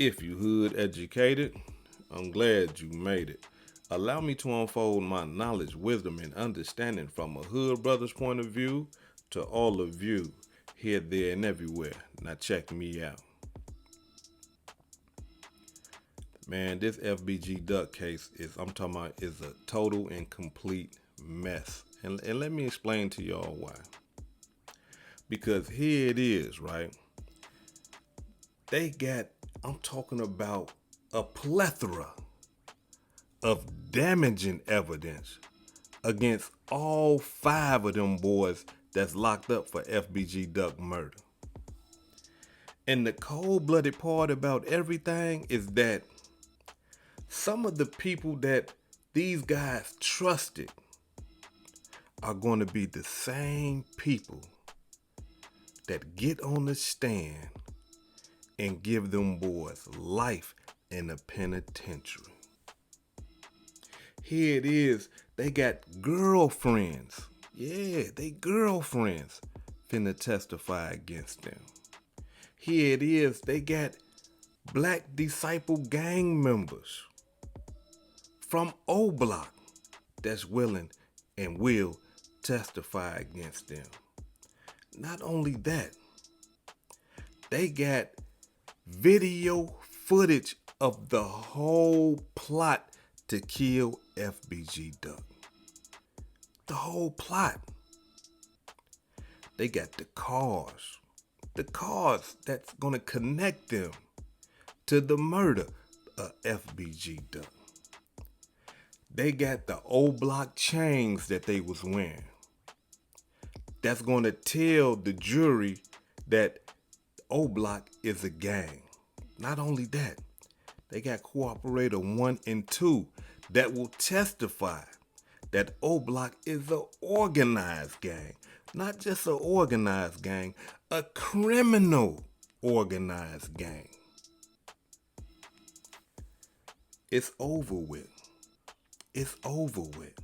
If you hood educated, I'm glad you made it. Allow me to unfold my knowledge, wisdom, and understanding from a hood brother's point of view to all of you, here, there, and everywhere. Now check me out. Man, this FBG Duck case I'm talking about, is a total and complete mess. And let me explain to y'all why. Because here it is, right? They got, I'm talking about a plethora of damaging evidence against all 5 of them boys that's locked up for FBG Duck murder. And the cold-blooded part about everything is that some of the people that these guys trusted are going to be the same people that get on the stand and give them boys life in a penitentiary. Here it is, they got girlfriends. Yeah, they girlfriends finna testify against them. Here it is, they got Black Disciple gang members from O Block that's willing and will testify against them. Not only that, they got video footage of the whole plot to kill FBG Duck. The whole plot. They got the cars that's gonna connect them to the murder of FBG Duck. They got the O Block chains that they was wearing. That's gonna tell the jury that O Block is a gang. Not only that, they got Cooperator 1 and 2 that will testify that O Block is an organized gang. Not just an organized gang, a criminal organized gang. It's over with. It's over with.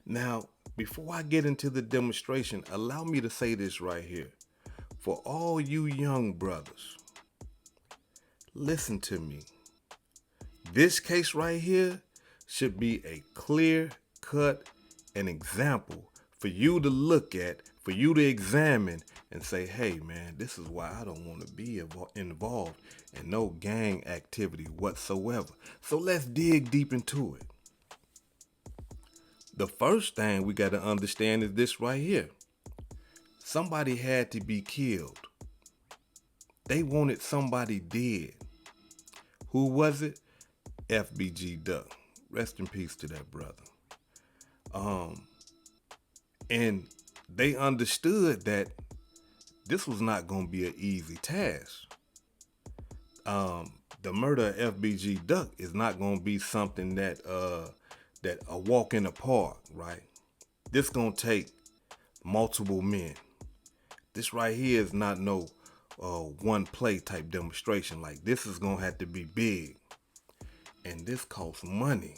Now, before I get into the demonstration, allow me to say this right here. For all you young brothers, listen to me. This case right here should be a clear cut an example for you to look at, for you to examine and say, hey man, this is why I don't want to be involved in no gang activity whatsoever. So let's dig deep into it. The first thing we got to understand is this right here. Somebody had to be killed. They wanted somebody dead. Who was it? FBG Duck. Rest in peace to that brother. And they understood that this was not going to be an easy task. The murder of FBG Duck is not going to be something that a walk in the park, right? This going to take multiple men. This right here is not no one play type demonstration. Like, this is going to have to be big. And this costs money.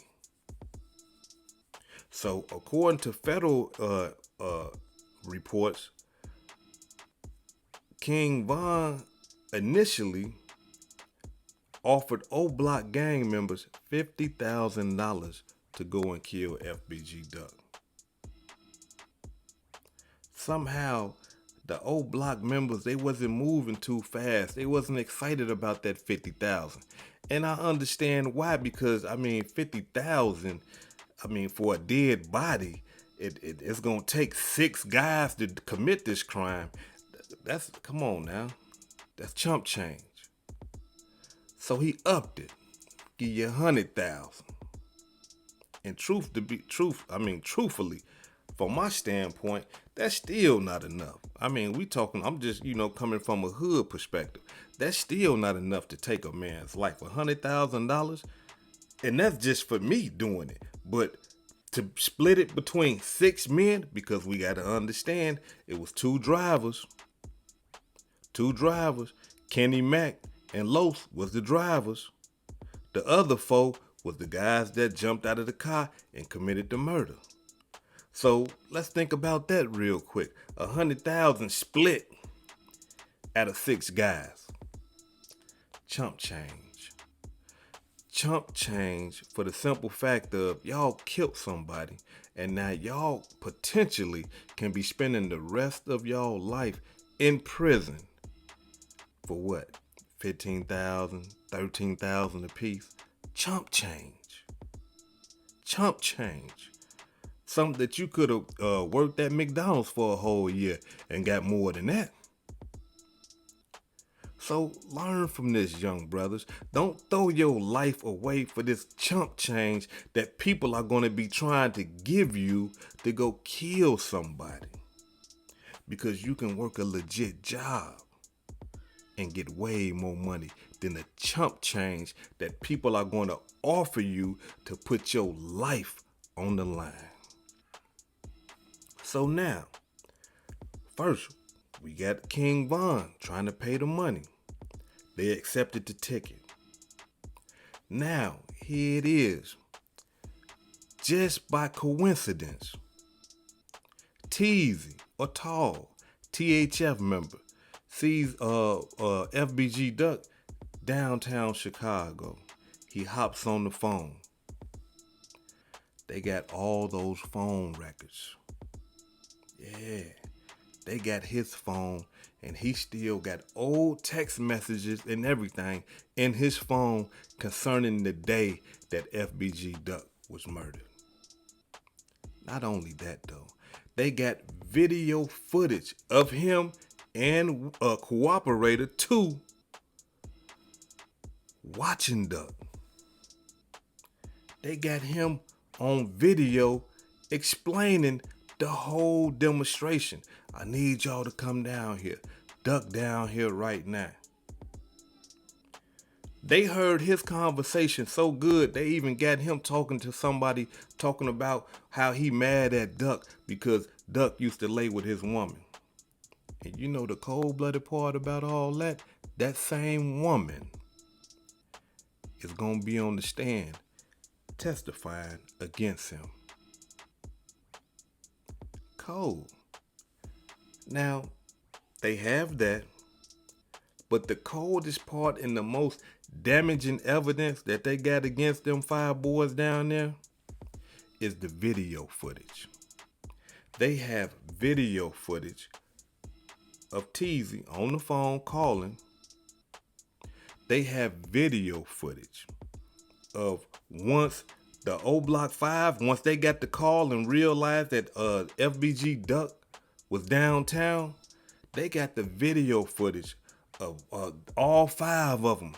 So according to federal reports, King Von initially offered O Block gang members $50,000 to go and kill FBG Duck. Somehow, the O Block members, they wasn't moving too fast. They wasn't excited about that 50,000. And I understand why, because I mean, 50,000, for a dead body, it's gonna take 6 guys to commit this crime. Come on now, that's chump change. So he upped it, give you 100,000. And truthfully, from my standpoint, that's still not enough. I'm just, coming from a hood perspective. That's still not enough to take a man's life. $100,000, and that's just for me doing it. But to split it between 6 men, because we got to understand, it was 2 drivers. 2 drivers. Kenny Mack and Los was the drivers. The other 4 was the guys that jumped out of the car and committed the murder. So let's think about that real quick. 100,000 split out of 6 guys. Chump change. chump change for the simple fact of y'all killed somebody, and now y'all potentially can be spending the rest of y'all life in prison for what? 15,000, 13,000 apiece. Chump change. Chump change. Something that you could have worked at McDonald's for a whole year and got more than that. So learn from this, young brothers. Don't throw your life away for this chump change that people are going to be trying to give you to go kill somebody. Because you can work a legit job and get way more money than the chump change that people are going to offer you to put your life on the line. So now, first, we got King Von trying to pay the money. They accepted the ticket. Now, here it is. Just by coincidence, Teasy or Tall, THF member, sees FBG Duck downtown Chicago. He hops on the phone. They got all those phone records. Yeah, they got his phone, and he still got old text messages and everything in his phone concerning the day that FBG Duck was murdered. Not only that though, they got video footage of him and a cooperator too watching Duck. They got him on video explaining the whole demonstration. I need y'all to come down here. Duck down here right now. They heard his conversation so good, they even got him talking to somebody, talking about how he mad at Duck because Duck used to lay with his woman. And you know the cold-blooded part about all that? That same woman is going to be on the stand testifying against him. Cold. Now, they have that, but the coldest part and the most damaging evidence that they got against them 5 boys down there is the video footage. They have video footage of Teasy on the phone calling. They have video footage of once the O Block 5, once they got the call and realized that FBG Duck was downtown, they got the video footage of all 5 of them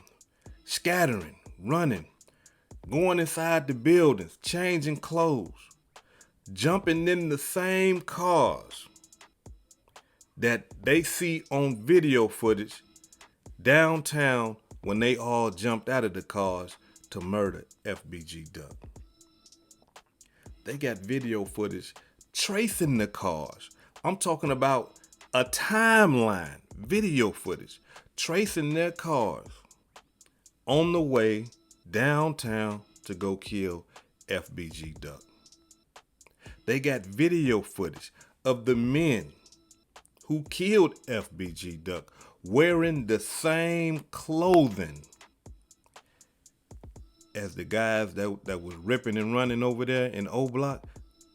scattering, running, going inside the buildings, changing clothes, jumping in the same cars that they see on video footage downtown when they all jumped out of the cars to murder FBG Duck. They got video footage tracing the cars. I'm talking about a timeline, video footage, tracing their cars on the way downtown to go kill FBG Duck. They got video footage of the men who killed FBG Duck wearing the same clothing as the guys that was ripping and running over there in O Block,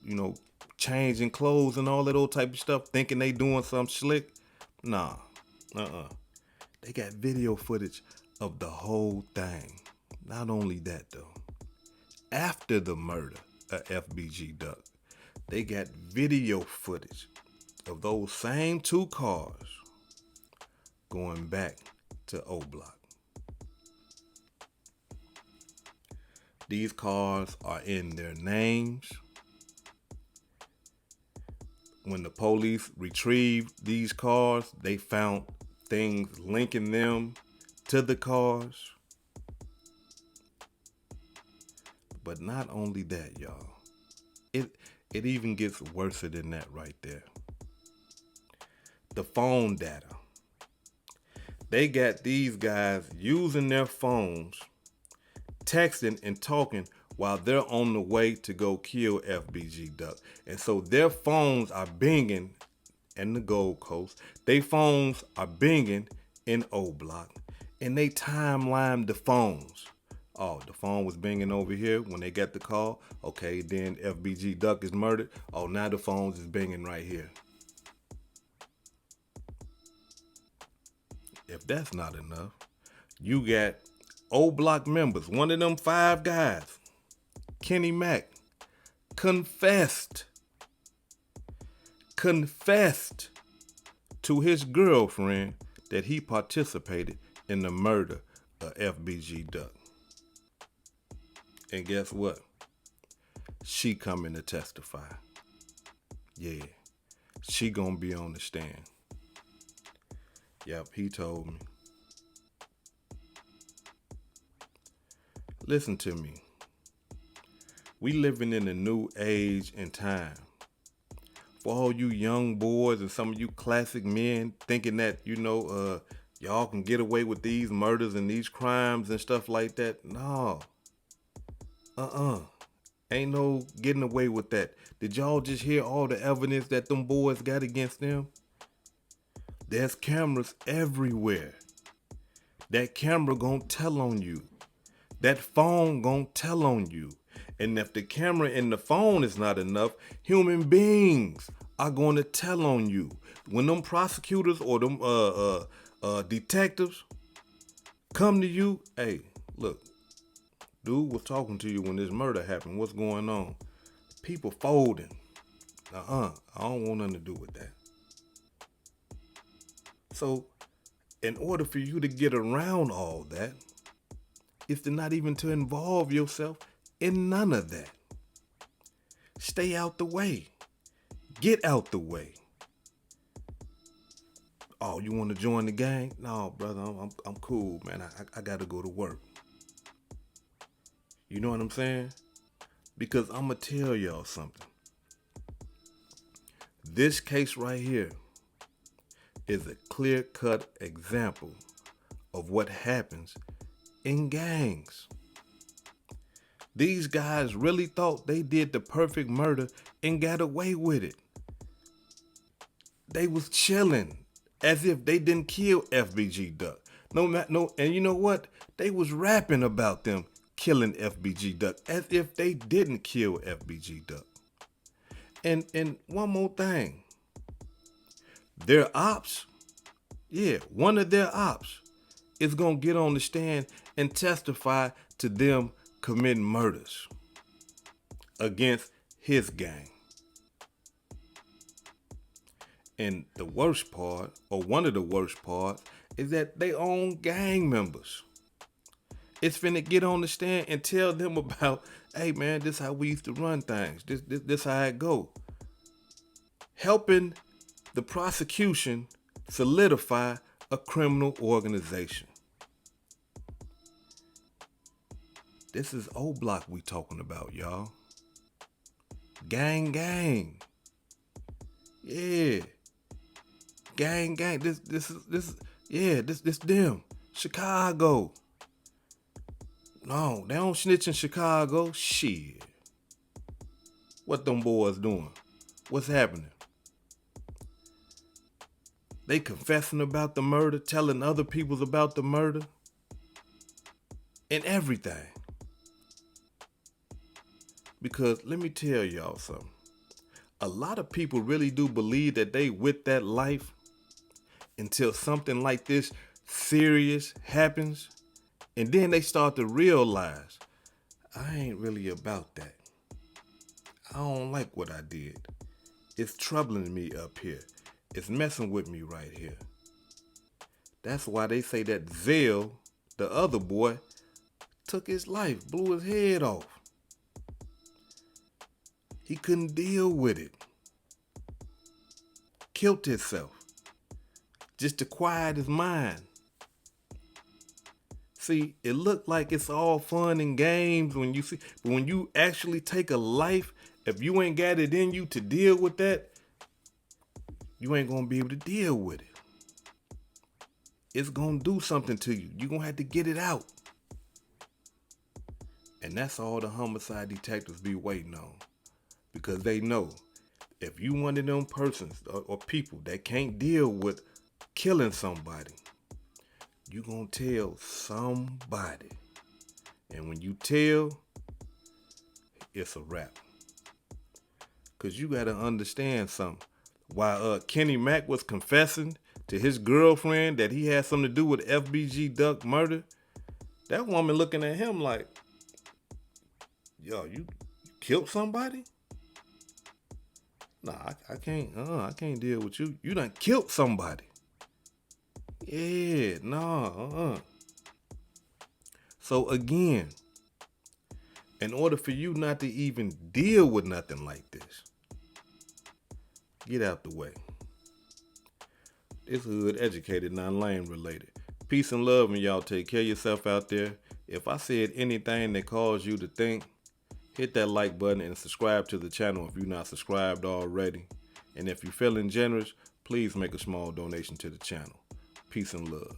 you know, changing clothes and all that old type of stuff, thinking they doing something slick. Nah, They got video footage of the whole thing. Not only that though, after the murder of FBG Duck, they got video footage of those same 2 cars going back to O Block. These cars are in their names. When the police retrieved these cars, they found things linking them to the cars. But not only that, y'all. It even gets worse than that right there. The phone data. They got these guys using their phones, texting and talking while they're on the way to go kill FBG Duck. And so their phones are binging in the Gold Coast. Their phones are binging in O Block. And they timeline the phones Oh, the phone was binging over here when they got the call. Okay, then FBG Duck is murdered. Oh, now the phones is binging right here. If that's not enough, you got old block members, one of them 5 guys, Kenny Mack, confessed to his girlfriend that he participated in the murder of FBG Duck. And guess what? She coming to testify. Yeah, she gonna be on the stand. Yep, he told me. Listen to me. We living in a new age and time. For all you young boys and some of you classic men thinking that, y'all can get away with these murders and these crimes and stuff like that. No. Ain't no getting away with that. Did y'all just hear all the evidence that them boys got against them? There's cameras everywhere. That camera gonna tell on you. That phone gonna tell on you. And if the camera and the phone is not enough, human beings are going to tell on you. When them prosecutors or them detectives come to you, hey, look, dude was talking to you when this murder happened. What's going on? People folding. I don't want nothing to do with that. So, in order for you to get around all that, is to not even to involve yourself in none of that. Stay out the way. Get out the way. Oh, you want to join the gang? No, brother, I'm cool, man. I got to go to work. You know what I'm saying? Because I'm going to tell y'all something. This case right here is a clear-cut example of what happens in gangs. These guys really thought they did the perfect murder and got away with it. They was chilling as if they didn't kill FBG Duck. And you know what? They was rapping about them killing FBG Duck as if they didn't kill FBG Duck. And one more thing. Their ops, one of their ops is gonna get on the stand and testify to them committing murders against his gang. And the worst part, or one of the worst parts, is that they own gang members. It's finna get on the stand and tell them about, hey man, this how we used to run things. This how it go. Helping the prosecution solidify a criminal organization. This is O Block we talking about, y'all. Gang. Yeah. Gang. This them. Chicago. No, they don't snitch in Chicago. Shit. What them boys doing? What's happening? They confessing about the murder, telling other people about the murder, and everything. Because let me tell y'all something. A lot of people really do believe that they with that life until something like this serious happens. And then they start to realize, I ain't really about that. I don't like what I did. It's troubling me up here. It's messing with me right here. That's why they say that Zell, the other boy, took his life, blew his head off. He couldn't deal with it. Killed himself. Just to quiet his mind. See, it looked like it's all fun and games when you see, but when you actually take a life, if you ain't got it in you to deal with that, you ain't gonna be able to deal with it. It's gonna do something to you. You're gonna have to get it out. And that's all the homicide detectives be waiting on. Because they know if you one of them persons or people that can't deal with killing somebody, you gonna tell somebody. And when you tell, it's a wrap. Because you got to understand something. While Kenny Mack was confessing to his girlfriend that he had something to do with FBG Durk murder, that woman looking at him like, yo, you killed somebody? Nah, I can't deal with you. You done killed somebody. Yeah, nah, So again, in order for you not to even deal with nothing like this, get out the way. This hood educated, not lame related. Peace and love, and y'all take care of yourself out there. If I said anything that caused you to think, hit that like button and subscribe to the channel if you're not subscribed already. And if you're feeling generous, please make a small donation to the channel. Peace and love.